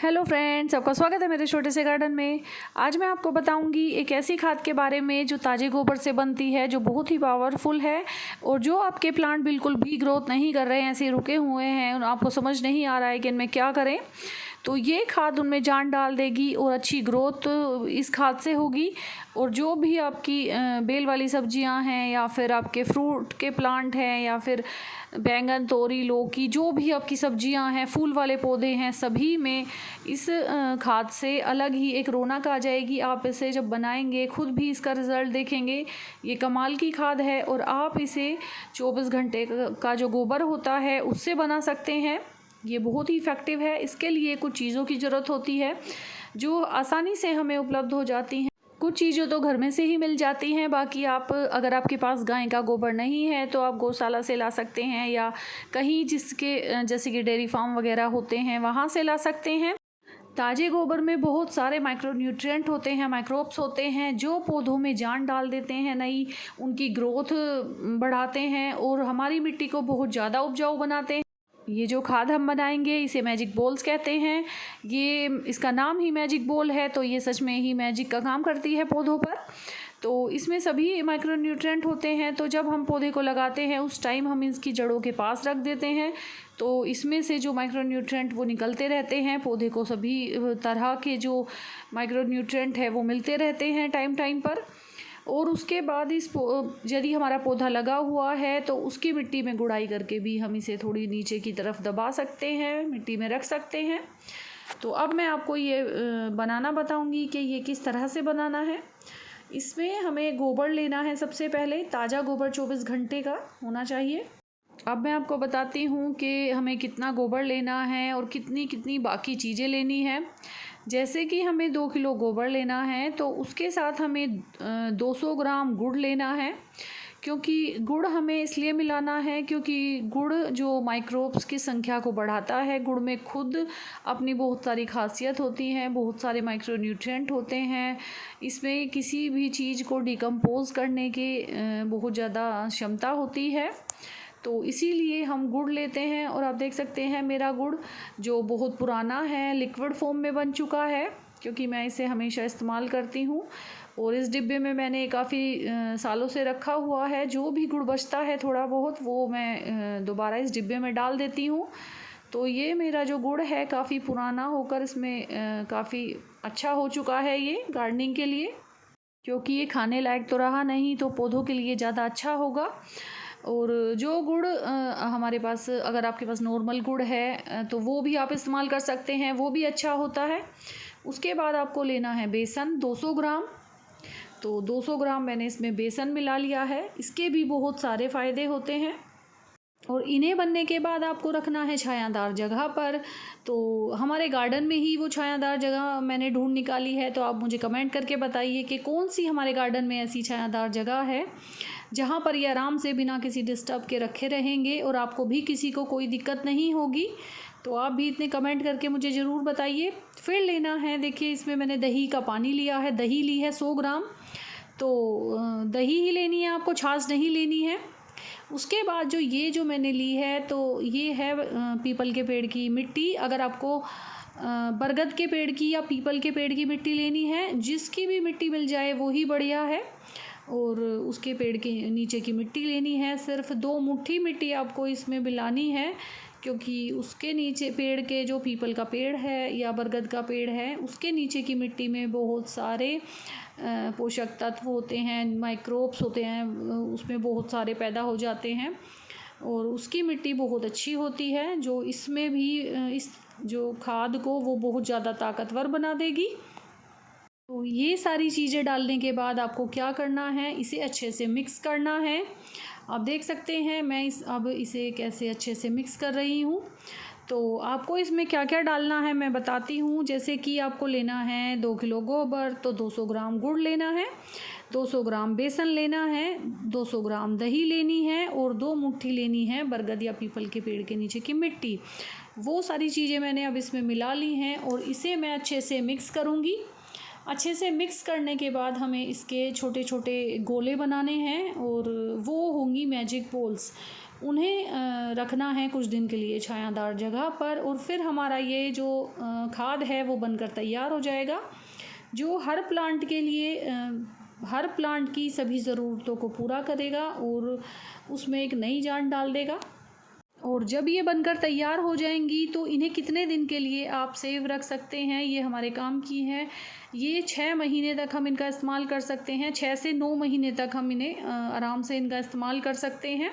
Hello friends, आपका स्वागत है मेरे छोटे से गार्डन में। आज मैं आपको बताऊंगी एक ऐसी खाद के बारे में जो ताजे गोबर से बनती है, जो बहुत ही पावरफुल है और जो आपके प्लांट बिल्कुल भी ग्रोथ नहीं कर रहे हैं, ऐसे रुके हुए हैं, आपको समझ नहीं आ रहा है कि इनमें क्या करें, तो ये खाद उनमें जान डाल देगी और अच्छी ग्रोथ इस खाद से होगी। और जो भी आपकी बेल वाली सब्जियां हैं या फिर आपके फ्रूट के प्लांट हैं या फिर बैंगन, तोरी, लौकी, जो भी आपकी सब्जियां हैं, फूल वाले पौधे हैं, सभी में इस खाद से अलग ही एक रौनक आ जाएगी। आप इसे जब बनाएंगे खुद भी इसका रिज़ल्ट देखेंगे। ये कमाल की खाद है और आप इसे 24 घंटे का जो गोबर होता है उससे बना सकते हैं। ये बहुत ही इफ़ेक्टिव है। इसके लिए कुछ चीज़ों की ज़रूरत होती है जो आसानी से हमें उपलब्ध हो जाती हैं। कुछ चीज़ें तो घर में से ही मिल जाती हैं, बाकी आप अगर आपके पास गाय का गोबर नहीं है तो आप गौशाला से ला सकते हैं या कहीं जिसके जैसे कि डेयरी फार्म वगैरह होते हैं वहाँ से ला सकते हैं। ताजे गोबर में बहुत सारे माइक्रोन्यूट्रिएंट होते हैं, माइक्रोब्स होते हैं जो पौधों में जान डाल देते हैं, नई उनकी ग्रोथ बढ़ाते हैं और हमारी मिट्टी को बहुत ज़्यादा उपजाऊ बनाते हैं। ये जो खाद हम बनाएंगे इसे मैजिक बॉल्स कहते हैं। ये इसका नाम ही मैजिक बॉल है, तो ये सच में ही मैजिक का काम करती है पौधों पर। तो इसमें सभी माइक्रोन्यूट्रिएंट होते हैं, तो जब हम पौधे को लगाते हैं उस टाइम हम इसकी जड़ों के पास रख देते हैं, तो इसमें से जो माइक्रोन्यूट्रिएंट वो निकलते रहते हैं। पौधे को सभी तरह के जो माइक्रोन्यूट्रिएंट है वो मिलते रहते हैं टाइम टाइम पर। और उसके बाद यदि हमारा पौधा लगा हुआ है तो उसकी मिट्टी में गुड़ाई करके भी हम इसे थोड़ी नीचे की तरफ दबा सकते हैं, मिट्टी में रख सकते हैं। तो अब मैं आपको ये बनाना बताऊंगी कि ये किस तरह से बनाना है। इसमें हमें गोबर लेना है। सबसे पहले ताज़ा गोबर 24 घंटे का होना चाहिए। अब मैं आपको बताती हूँ कि हमें कितना गोबर लेना है और कितनी कितनी बाकी चीज़ें लेनी है। जैसे कि हमें 2 किलो गोबर लेना है तो उसके साथ हमें 200 ग्राम गुड़ लेना है। क्योंकि गुड़ हमें इसलिए मिलाना है क्योंकि गुड़ जो माइक्रोब्स की संख्या को बढ़ाता है। गुड़ में खुद अपनी बहुत सारी खासियत होती हैं, बहुत सारे माइक्रोन्यूट्रिएंट होते हैं। इसमें किसी भी चीज़ को डिकम्पोज करने की बहुत ज़्यादा क्षमता होती है, तो इसीलिए हम गुड़ लेते हैं। और आप देख सकते हैं मेरा गुड़ जो बहुत पुराना है, लिक्विड फॉर्म में बन चुका है, क्योंकि मैं इसे हमेशा इस्तेमाल करती हूँ। और इस डिब्बे में मैंने काफ़ी सालों से रखा हुआ है। जो भी गुड़ बचता है थोड़ा बहुत वो मैं दोबारा इस डिब्बे में डाल देती हूँ। तो ये मेरा जो गुड़ है काफ़ी पुराना होकर इसमें काफ़ी अच्छा हो चुका है ये गार्डनिंग के लिए, क्योंकि ये खाने लायक तो रहा नहीं, तो पौधों के लिए ज़्यादा अच्छा होगा। और जो गुड़ हमारे पास, अगर आपके पास नॉर्मल गुड़ है तो वो भी आप इस्तेमाल कर सकते हैं, वो भी अच्छा होता है। उसके बाद आपको लेना है बेसन 200 ग्राम। तो 200 ग्राम मैंने इसमें बेसन मिला लिया है। इसके भी बहुत सारे फ़ायदे होते हैं। और इन्हें बनने के बाद आपको रखना है छायादार जगह पर। तो हमारे गार्डन में ही वो छायादार जगह मैंने ढूंढ निकाली है, तो आप मुझे कमेंट करके बताइए कि कौन सी हमारे गार्डन में ऐसी छायादार जगह है जहाँ पर ये आराम से बिना किसी डिस्टर्ब के रखे रहेंगे और आपको भी किसी को कोई दिक्कत नहीं होगी। तो आप भी इतने कमेंट करके मुझे ज़रूर बताइए। फिर लेना है, देखिए इसमें मैंने दही का पानी लिया है, दही ली है 100 ग्राम। तो दही ही लेनी है आपको, छाछ नहीं लेनी है। उसके बाद जो मैंने ली है तो ये है पीपल के पेड़ की मिट्टी। अगर आपको बरगद के पेड़ की या पीपल के पेड़ की मिट्टी लेनी है, जिसकी भी मिट्टी मिल जाए वो ही बढ़िया है। और उसके पेड़ के नीचे की मिट्टी लेनी है। सिर्फ 2 मुट्ठी मिट्टी आपको इसमें मिलानी है, क्योंकि उसके नीचे पेड़ के, जो पीपल का पेड़ है या बरगद का पेड़ है, उसके नीचे की मिट्टी में बहुत सारे पोषक तत्व होते हैं, माइक्रोब्स होते हैं, उसमें बहुत सारे पैदा हो जाते हैं और उसकी मिट्टी बहुत अच्छी होती है, जो इसमें भी इस जो खाद को वो बहुत ज़्यादा ताकतवर बना देगी। तो ये सारी चीज़ें डालने के बाद आपको क्या करना है, इसे अच्छे से मिक्स करना है। आप देख सकते हैं मैं अब इसे कैसे अच्छे से मिक्स कर रही हूँ। तो आपको इसमें क्या क्या डालना है मैं बताती हूँ। जैसे कि आपको लेना है 2 किलो गोबर, तो 200 ग्राम गुड़ लेना है, 200 ग्राम बेसन लेना है, 200 ग्राम दही लेनी है और 2 मुट्ठी लेनी है बरगद या पीपल के पेड़ के नीचे की मिट्टी। वो सारी चीज़ें मैंने अब इसमें मिला ली हैं और इसे मैं अच्छे से मिक्स करूँगी। अच्छे से मिक्स करने के बाद हमें इसके छोटे छोटे गोले बनाने हैं और वो होंगी मैजिक बॉल्स। उन्हें रखना है कुछ दिन के लिए छायादार जगह पर, और फिर हमारा ये जो खाद है वो बनकर तैयार हो जाएगा, जो हर प्लांट के लिए हर प्लांट की सभी ज़रूरतों को पूरा करेगा और उसमें एक नई जान डाल देगा। और जब ये बनकर तैयार हो जाएंगी तो इन्हें कितने दिन के लिए आप सेव रख सकते हैं, ये हमारे काम की है। ये 6 महीने तक हम इनका इस्तेमाल कर सकते हैं, 6 से 9 महीने तक हम इन्हें आराम से इनका इस्तेमाल कर सकते हैं।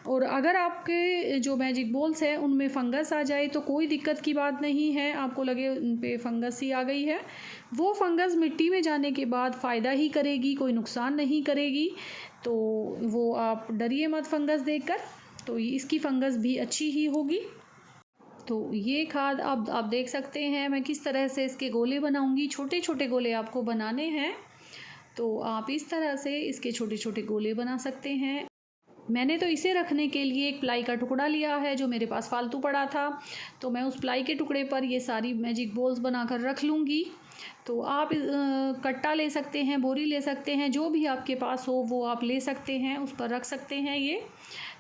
और अगर आपके जो मैजिक बॉल्स है उनमें फंगस आ जाए तो कोई दिक्कत की बात नहीं है, आपको लगे उन पे फंगस ही आ गई है, वो फंगस मिट्टी में जाने के बाद फ़ायदा ही करेगी, कोई नुकसान नहीं करेगी। तो वो आप डरिए मत फंगस देखकर, तो इसकी फंगस भी अच्छी ही होगी। तो ये खाद अब आप देख सकते हैं मैं किस तरह से इसके गोले बनाऊंगी। छोटे छोटे गोले आपको बनाने हैं, तो आप इस तरह से इसके छोटे छोटे गोले बना सकते हैं। मैंने तो इसे रखने के लिए एक प्लाई का टुकड़ा लिया है जो मेरे पास फालतू पड़ा था, तो मैं उस प्लाई के टुकड़े पर ये सारी मैजिक बॉल्स बनाकर रख लूँगी। तो आप कट्टा ले सकते हैं, बोरी ले सकते हैं, जो भी आपके पास हो वो आप ले सकते हैं, उस पर रख सकते हैं ये।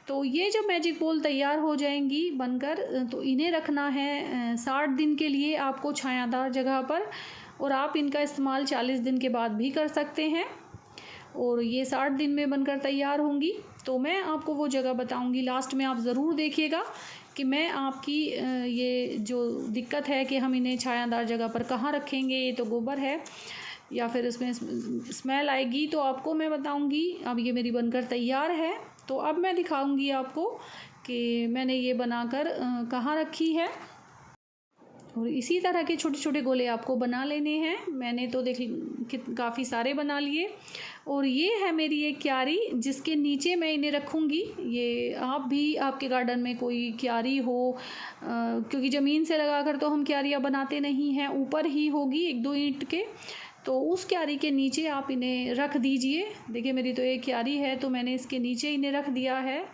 तो ये जब मैजिक बॉल तैयार हो जाएंगी बनकर, तो इन्हें रखना है 60 दिन के लिए आपको छायादार जगह पर, और आप इनका इस्तेमाल 40 दिन के बाद भी कर सकते हैं। और ये 60 दिन में बनकर तैयार होंगी। तो मैं आपको वो जगह बताऊंगी, लास्ट में आप ज़रूर देखिएगा कि मैं आपकी ये जो दिक्कत है कि हम इन्हें छायादार जगह पर कहाँ रखेंगे, ये तो गोबर है या फिर इसमें स्मेल आएगी, तो आपको मैं बताऊंगी। अब ये मेरी बनकर तैयार है, तो अब मैं दिखाऊंगी आपको कि मैंने ये बनाकर कहाँ रखी है। और इसी तरह के छोटे छोटे गोले आपको बना लेने हैं। मैंने तो काफ़ी सारे बना लिए। और ये है मेरी एक क्यारी जिसके नीचे मैं इन्हें रखूँगी। ये आप भी आपके गार्डन में कोई क्यारी हो, क्योंकि ज़मीन से लगाकर तो हम क्यारियाँ बनाते नहीं हैं, ऊपर ही होगी 1-2 ईंट के, तो उस क्यारी के नीचे आप इन्हें रख दीजिए। देखिए मेरी तो एक क्यारी है, तो मैंने इसके नीचे इन्हें रख दिया है।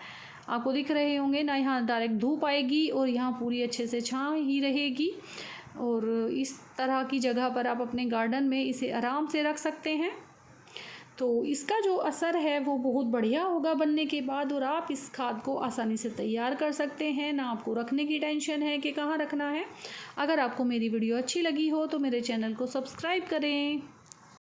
आपको दिख रहे होंगे ना, यहाँ डायरेक्ट धूप आएगी और यहाँ पूरी अच्छे से छाँव ही रहेगी। और इस तरह की जगह पर आप अपने गार्डन में इसे आराम से रख सकते हैं। तो इसका जो असर है वो बहुत बढ़िया होगा बनने के बाद, और आप इस खाद को आसानी से तैयार कर सकते हैं, ना आपको रखने की टेंशन है कि कहाँ रखना है। अगर आपको मेरी वीडियो अच्छी लगी हो तो मेरे चैनल को सब्सक्राइब करें।